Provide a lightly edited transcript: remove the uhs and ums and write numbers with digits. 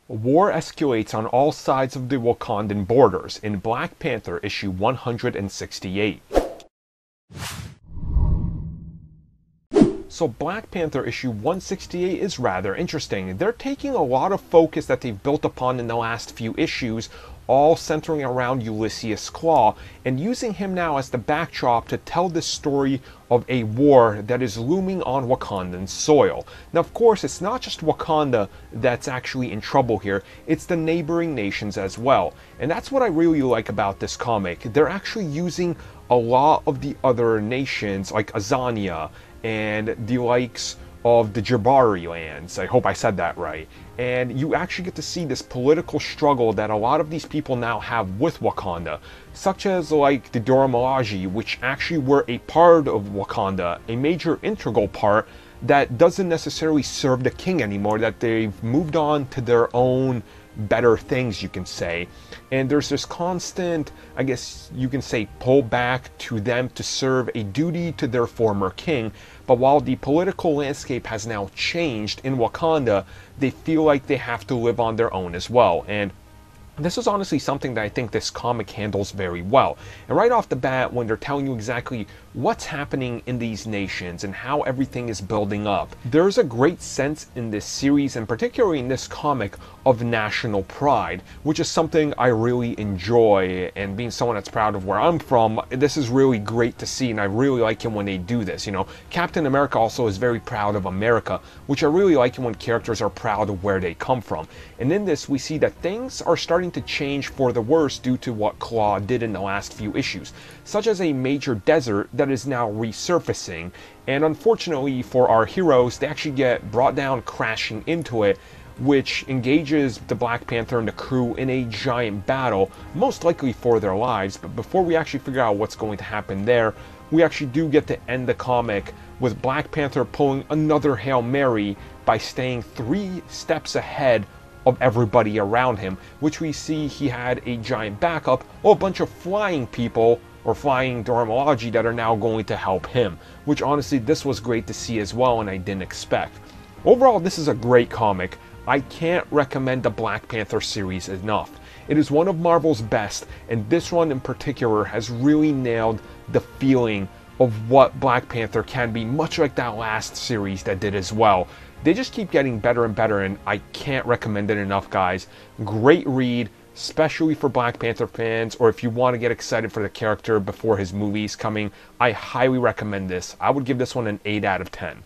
War escalates on all sides of the Wakandan borders in Black Panther issue 168. So Black Panther issue 168 is rather interesting. They're taking a lot of focus that they've built upon in the last few issues, all centering around Ulysses Klaue, and using him now as the backdrop to tell this story of a war that is looming on Wakandan soil. Now, of course, it's not just Wakanda that's actually in trouble here, it's the neighboring nations as well. And that's what I really like about this comic. They're actually using a lot of the other nations, like Azania, and the likes of the Jabari lands. I hope I said that right. And you actually get to see this political struggle that a lot of these people now have with Wakanda, such as like the Dora Milaje, which actually were a part of Wakanda, a major integral part that doesn't necessarily serve the king anymore, that they've moved on to their own better things, you can say. And there's this constant, I guess you can say, pull back to them to serve a duty to their former king. But while the political landscape has now changed in Wakanda, they feel like they have to live on their own as well. And this is honestly something that I think this comic handles very well. And right off the bat, when they're telling you exactly what's happening in these nations and how everything is building up, there's a great sense in this series, and particularly in this comic, of national pride, which is something I really enjoy. And being someone that's proud of where I'm from, this is really great to see, and I really like it when they do this. You know, Captain America also is very proud of America, which I really like it when characters are proud of where they come from. And in this, we see that things are starting to change for the worse due to what Klaue did in the last few issues, such as a major desert that is now resurfacing. And unfortunately for our heroes, they actually get brought down crashing into it, which engages the Black Panther and the crew in a giant battle, most likely for their lives. But before we actually figure out what's going to happen there, we actually do get to end the comic with Black Panther pulling another Hail Mary by staying 3 steps ahead of everybody around him, which we see he had a giant backup of a bunch of flying people, or flying Dora Milaje, that are now going to help him, which honestly this was great to see as well, and I didn't expect. Overall, this is a great comic. I can't recommend the Black Panther series enough. It is one of Marvel's best, and this one in particular has really nailed the feeling of what Black Panther can be, much like that last series that did as well. They just keep getting better and better, and I can't recommend it enough, guys. Great read, especially for Black Panther fans, or if you want to get excited for the character before his movie's coming. I highly recommend this. I would give this one an 8 out of 10.